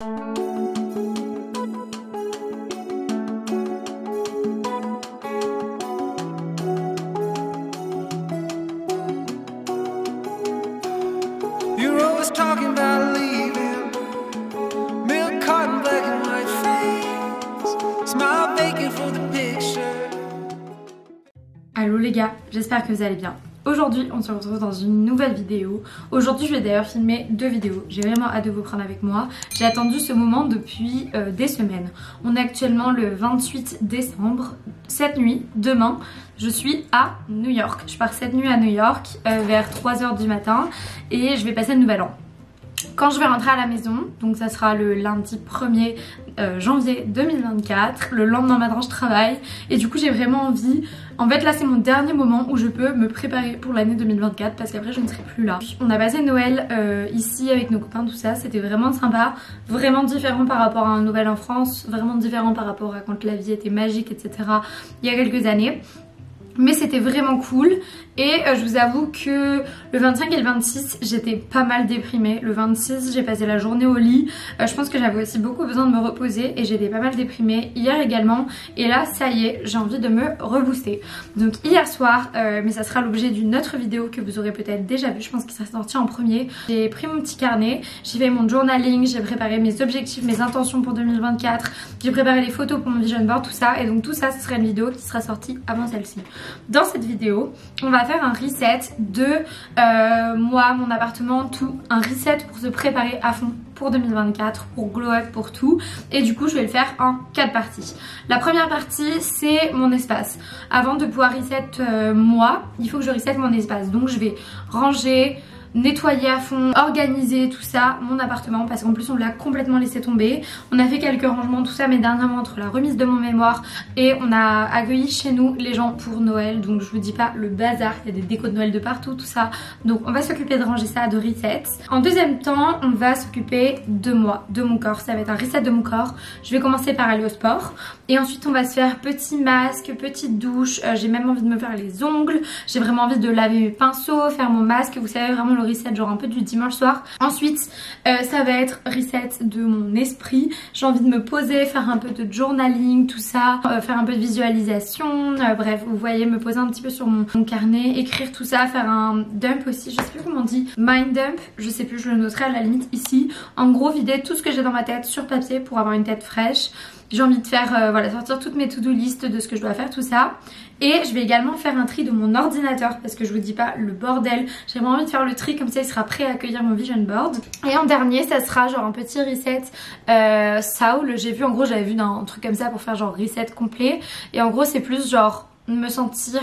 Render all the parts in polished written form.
You're always talking about leaving, milk carton, black and white face, smile vacant for the picture. Allô les gars, j'espère que vous allez bien. Aujourd'hui on se retrouve dans une nouvelle vidéo. Aujourd'hui je vais d'ailleurs filmer 2 vidéos. J'ai vraiment hâte de vous prendre avec moi. J'ai attendu ce moment depuis des semaines. On est actuellement le 28 décembre. Cette nuit, demain, je suis à New York. Je pars cette nuit à New York vers 3h du matin et je vais passer le nouvel an. Quand je vais rentrer à la maison, donc ça sera le lundi 1er janvier 2024, le lendemain matin je travaille et du coup j'ai vraiment envie, en fait là c'est mon dernier moment où je peux me préparer pour l'année 2024 parce qu'après je ne serai plus là. On a passé Noël ici avec nos copains, tout ça, c'était vraiment sympa, vraiment différent par rapport à un Noël en France, vraiment différent par rapport à quand la vie était magique, etc. il y a quelques années. Mais c'était vraiment cool et je vous avoue que le 25 et le 26 j'étais pas mal déprimée. Le 26 j'ai passé la journée au lit, je pense que j'avais aussi beaucoup besoin de me reposer et j'étais pas mal déprimée. Hier également et là ça y est, j'ai envie de me rebooster. Donc hier soir, mais ça sera l'objet d'une autre vidéo que vous aurez peut-être déjà vue, je pense qu'il sera sorti en premier. J'ai pris mon petit carnet, j'ai fait mon journaling, j'ai préparé mes objectifs, mes intentions pour 2024, j'ai préparé les photos pour mon vision board, tout ça. Et donc tout ça, ce sera une vidéo qui sera sortie avant celle-ci. Dans cette vidéo, on va faire un reset de moi, mon appartement, tout. Un reset pour se préparer à fond pour 2024, pour glow up, pour tout. Et du coup, je vais le faire en 4 parties. La première partie, c'est mon espace. Avant de pouvoir reset moi, il faut que je reset mon espace. Donc je vais ranger, nettoyer à fond, organiser tout ça, mon appartement, parce qu'en plus on l'a complètement laissé tomber. On a fait quelques rangements, tout ça, mais dernièrement entre la remise de mon mémoire et on a accueilli chez nous les gens pour Noël, donc je vous dis pas le bazar, il y a des décos de Noël de partout, tout ça. Donc on va s'occuper de ranger ça, de reset. En deuxième temps, on va s'occuper de moi, de mon corps, ça va être un reset de mon corps. Je vais commencer par aller au sport et ensuite on va se faire petit masque, petite douche, j'ai même envie de me faire les ongles, j'ai vraiment envie de laver mes pinceaux, faire mon masque, vous savez vraiment le reset genre un peu du dimanche soir. Ensuite ça va être reset de mon esprit, j'ai envie de me poser, faire un peu de journaling, tout ça, faire un peu de visualisation, bref vous voyez, me poser un petit peu sur mon carnet, écrire tout ça, faire un dump aussi, je sais plus comment on dit, mind dump, je sais plus, je le noterai à la limite ici. En gros vider tout ce que j'ai dans ma tête sur papier pour avoir une tête fraîche. J'ai envie de faire, voilà, sortir toutes mes to-do list de ce que je dois faire, tout ça. Et je vais également faire un tri de mon ordinateur parce que je vous dis pas le bordel. J'ai vraiment envie de faire le tri comme ça il sera prêt à accueillir mon vision board. Et en dernier ça sera genre un petit reset Saul. J'ai vu, en gros j'avais vu un truc comme ça pour faire genre reset complet. Et en gros c'est plus genre me sentir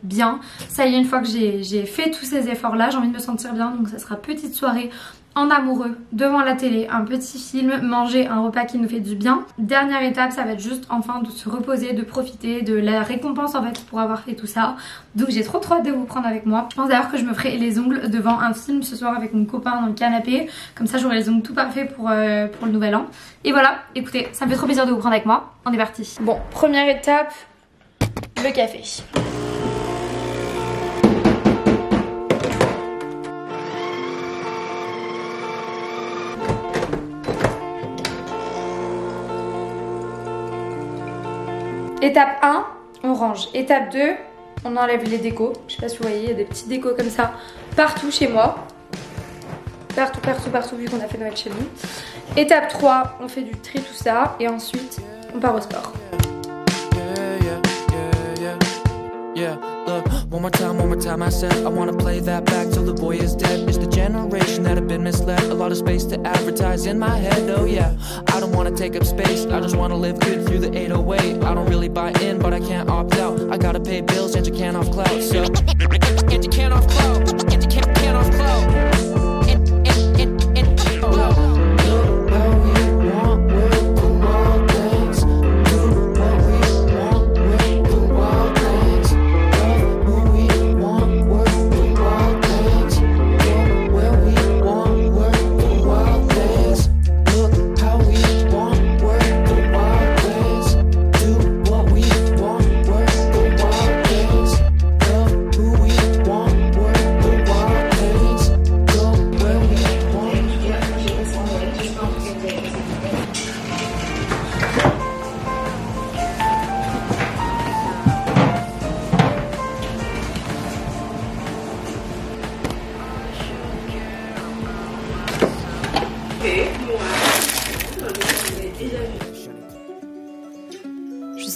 bien. Ça y est, une fois que j'ai fait tous ces efforts là, j'ai envie de me sentir bien. Donc ça sera petite soirée en amoureux, devant la télé, un petit film, manger un repas qui nous fait du bien. Dernière étape, ça va être juste enfin de se reposer, de profiter de la récompense en fait pour avoir fait tout ça. Donc j'ai trop hâte de vous prendre avec moi. Je pense d'ailleurs que je me ferai les ongles devant un film ce soir avec mon copain dans le canapé. Comme ça j'aurai les ongles tout parfaits pour le nouvel an. Et voilà, écoutez, ça me fait trop plaisir de vous prendre avec moi. On est parti. Bon, première étape, le café. Étape 1, on range. Étape 2, on enlève les décos. Je sais pas si vous voyez, il y a des petits décos comme ça partout chez moi. Partout, vu qu'on a fait Noël chez nous. Étape 3, on fait du tri, tout ça. Et ensuite, on part au sport. Yeah, look, one more time I said I wanna play that back till the boy is dead. It's the generation that have been misled. A lot of space to advertise in my head, oh yeah. I don't wanna take up space, I just wanna live good through the 808. I don't really buy in, but I can't opt out. I gotta pay bills and you can't off cloud, so and you can't off cloud, and you can't off cloud.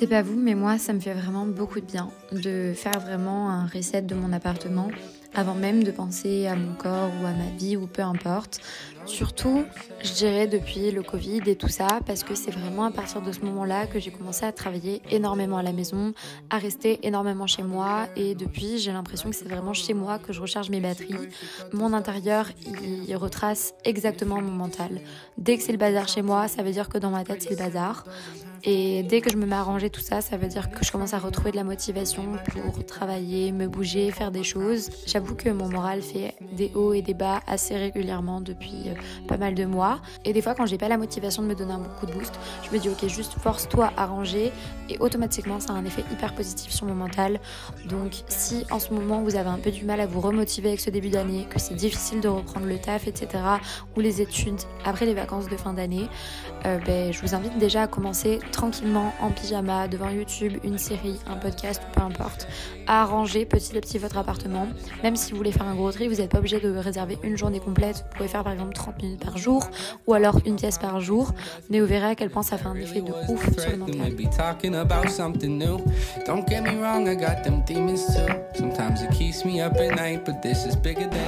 sais pas vous, mais moi ça me fait vraiment beaucoup de bien de faire vraiment un reset de mon appartement avant même de penser à mon corps ou à ma vie ou peu importe. Surtout, je dirais depuis le Covid et tout ça, parce que c'est vraiment à partir de ce moment-là que j'ai commencé à travailler énormément à la maison, à rester énormément chez moi, et depuis j'ai l'impression que c'est vraiment chez moi que je recharge mes batteries. Mon intérieur, il retrace exactement mon mental. Dès que c'est le bazar chez moi, ça veut dire que dans ma tête c'est le bazar. Et dès que je me mets à ranger tout ça, ça veut dire que je commence à retrouver de la motivation pour travailler, me bouger, faire des choses. J'avoue que mon moral fait des hauts et des bas assez régulièrement depuis pas mal de mois. Et des fois, quand j'ai pas la motivation de me donner un coup de boost, je me dis ok, juste force-toi à ranger et automatiquement ça a un effet hyper positif sur mon mental. Donc si en ce moment vous avez un peu du mal à vous remotiver avec ce début d'année, que c'est difficile de reprendre le taf, etc. ou les études après les vacances de fin d'année, je vous invite déjà à commencer tranquillement en pyjama devant YouTube, une série, un podcast ou peu importe, à ranger petit à petit votre appartement. Même si vous voulez faire un gros tri, vous n'êtes pas obligé de réserver une journée complète. Vous pouvez faire par exemple 30 minutes par jour ou alors une pièce par jour, mais vous verrez à quel point ça fait un effet de ouf sur le mental.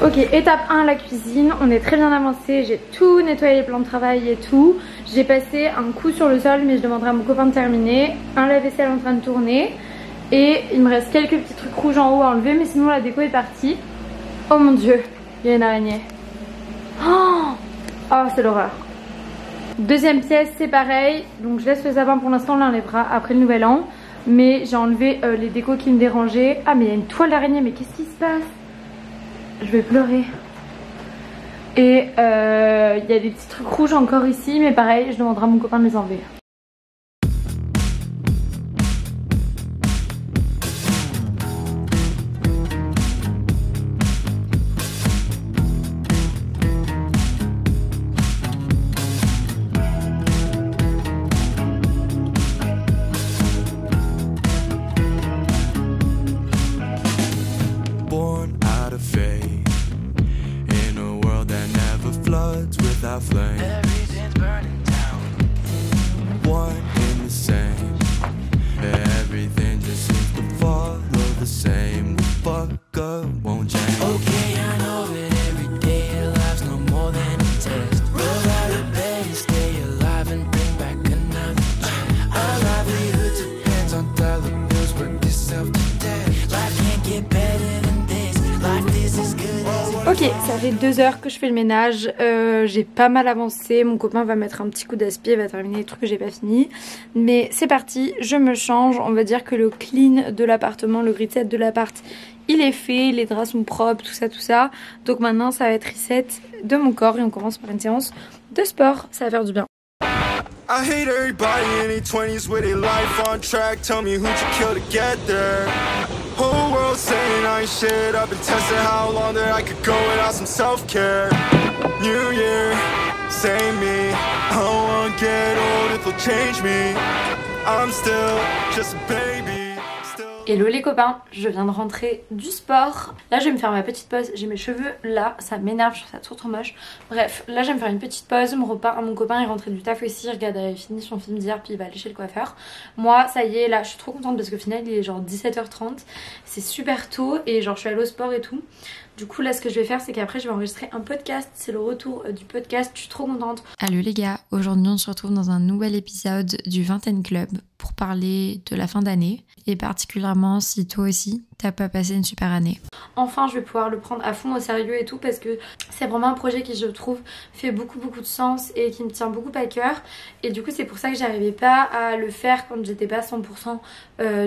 Ok, étape 1, la cuisine. On est très bien avancé, j'ai tout nettoyé, les plans de travail et tout. J'ai passé un coup sur le sol, mais je demanderai à mon copain de terminer. Un lave-vaisselle en train de tourner. Et il me reste quelques petits trucs rouges en haut à enlever, mais sinon la déco est partie. Oh mon dieu, il y a une araignée. Oh, c'est l'horreur. Deuxième pièce, c'est pareil. Donc je laisse le sapin pour l'instant, on l'enlèvera après le nouvel an. Mais j'ai enlevé les décos qui me dérangeaient. Ah mais il y a une toile d'araignée, mais qu'est-ce qui se passe? Je vais pleurer. Et il y a des petits trucs rouges encore ici, mais pareil, je demanderai à mon copain de les enlever. Flame. Everything's burning down. One in the same. Everything just seems to follow the same. The fuck up won't change. Okay, I know that every day of life's no more than a test. Roll out of bed and stay alive and bring back another chance. Our livelihood depends on dollar bills. Work yourself to death. Life can't get better than this. Life is as good as it. Ok, ça fait 2 heures que je fais le ménage, j'ai pas mal avancé, mon copain va mettre un petit coup d'aspi, il va terminer les trucs que j'ai pas fini. Mais c'est parti, je me change, on va dire que le clean de l'appartement, le grid set de l'appart, il est fait, les draps sont propres, tout ça. Donc maintenant ça va être reset de mon corps et on commence par une séance de sport, ça va faire du bien. I hate everybody in their 20s with their life on track. Tell me who'd you kill to get there. Whole world saying I ain't shit. I've been testing how long that I could go without some self-care. New year, same me. I don't wanna get old, it'll change me. I'm still just a baby. Hello les copains, je viens de rentrer du sport. Là je vais me faire ma petite pause, j'ai mes cheveux là, ça m'énerve, je trouve ça trop moche. Bref, là je vais me faire une petite pause, mon copain est rentré du taf aussi, regarde, il a fini son film d'hier puis il va aller chez le coiffeur. Moi ça y est, là je suis trop contente parce qu'au final il est genre 17h30, c'est super tôt et genre je suis allée au sport et tout. Du coup là ce que je vais faire c'est qu'après je vais enregistrer un podcast, c'est le retour du podcast, je suis trop contente. Allô les gars, aujourd'hui on se retrouve dans un nouvel épisode du Vingtaine Club pour parler de la fin d'année et particulièrement si toi aussi t'as pas passé une super année. Enfin je vais pouvoir le prendre à fond au sérieux et tout parce que c'est vraiment un projet qui je trouve fait beaucoup de sens et qui me tient beaucoup à cœur et du coup c'est pour ça que j'arrivais pas à le faire quand j'étais pas 100%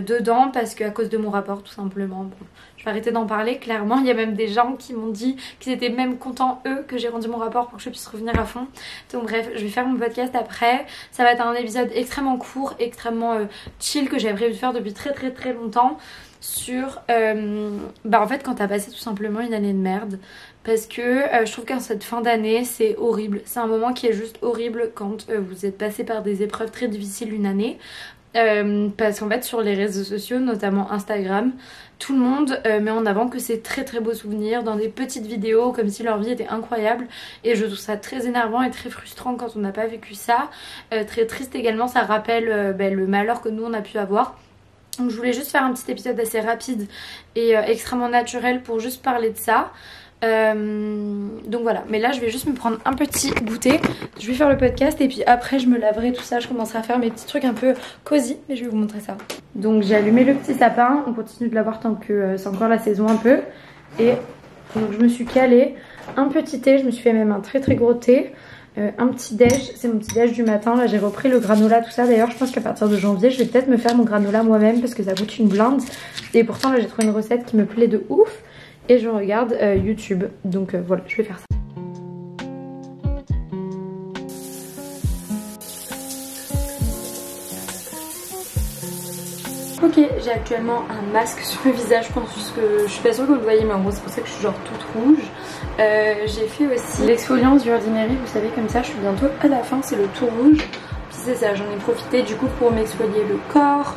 dedans parce qu'à cause de mon rapport tout simplement. Bon, je vais arrêter d'en parler clairement, il y a même des gens qui m'ont dit qu'ils étaient même contents eux que j'ai rendu mon rapport pour que je puisse revenir à fond. Donc bref, je vais faire mon podcast après, ça va être un épisode extrêmement court, extrêmement chill que j'avais prévu de faire depuis très longtemps sur en fait quand t'as passé tout simplement une année de merde parce que je trouve qu'en cette fin d'année c'est horrible, c'est un moment qui est juste horrible quand vous êtes passé par des épreuves très difficiles une année. parce qu'en fait sur les réseaux sociaux, notamment Instagram, tout le monde met en avant que c'est très très beaux souvenirs dans des petites vidéos comme si leur vie était incroyable, et je trouve ça très énervant et très frustrant quand on n'a pas vécu ça. Très triste également, ça rappelle le malheur que nous on a pu avoir. Donc je voulais juste faire un petit épisode assez rapide et extrêmement naturel pour juste parler de ça. Donc voilà, mais là je vais juste me prendre un petit goûter, je vais faire le podcast et puis après je me laverai tout ça, je commencerai à faire mes petits trucs un peu cosy, mais je vais vous montrer ça. Donc j'ai allumé le petit sapin, on continue de l'avoir tant que c'est encore la saison un peu, et donc je me suis calée un petit thé, je me suis fait même un très très gros thé, un petit déj, c'est mon petit déj du matin. Là j'ai repris le granola, tout ça. D'ailleurs je pense qu'à partir de janvier je vais peut-être me faire mon granola moi-même parce que ça coûte une blinde, et pourtant là j'ai trouvé une recette qui me plaît de ouf. Et je regarde YouTube, donc voilà, je vais faire ça. Ok, j'ai actuellement un masque sur le visage, je pense que je suis pas sûre que vous le voyez, mais en gros c'est pour ça que je suis genre toute rouge. J'ai fait aussi l'exfoliance du Ordinary, vous savez, comme ça je suis bientôt à la fin, c'est le tout rouge. Puis c'est ça, j'en ai profité du coup pour m'exfolier le corps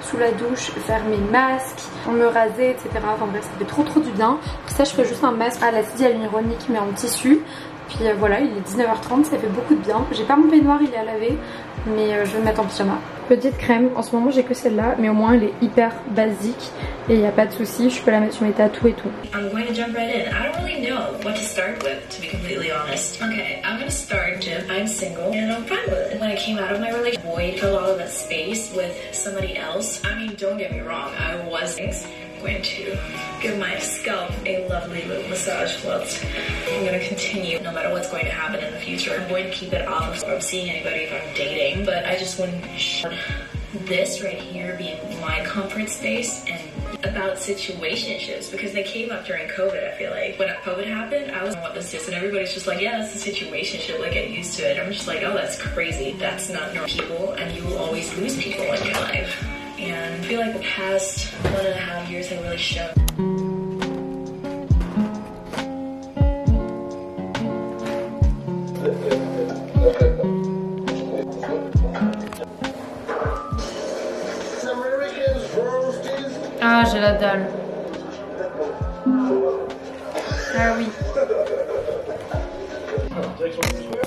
sous la douche, faire mes masques, me raser, etc. Enfin bref, ça fait trop du bien. Pour ça je ferai juste un masque à l'acide hyaluronique mais en tissu. Puis voilà, il est 19h30, ça fait beaucoup de bien. J'ai pas mon peignoir, il est à laver, mais je vais me mettre en pyjama. Petite crème, en ce moment j'ai que celle-là, mais au moins elle est hyper basique et il n'y a pas de souci, je peux la mettre sur mes tatous et tout. I'm going to jump right in. I don't really know what to start with, to be completely honest. Okay, I'm gonna start. I'm single and I'm fine with it. When I came out of my relationship, I void a lot of that space with somebody else. I mean, don't get me wrong, I was going to give my scalp a lovely little massage whilst I'm going to continue no matter what's going to happen in the future. I'm going to keep it off of seeing anybody if I'm dating, but I just wouldn't share this right here being my comfort space and about situationships, because they came up during COVID. I feel like when COVID happened, I was what was this, and everybody's just like, yeah, that's a situationship, like get used to it. I'm just like, oh, that's crazy, that's not normal. People, and you will always lose people in your life. And I feel like the past 1.5 years have really shown. Ah, j'ai la dalle. Ah oui. Si on a fait changer d'avis,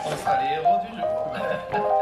on sera les héros du jeu.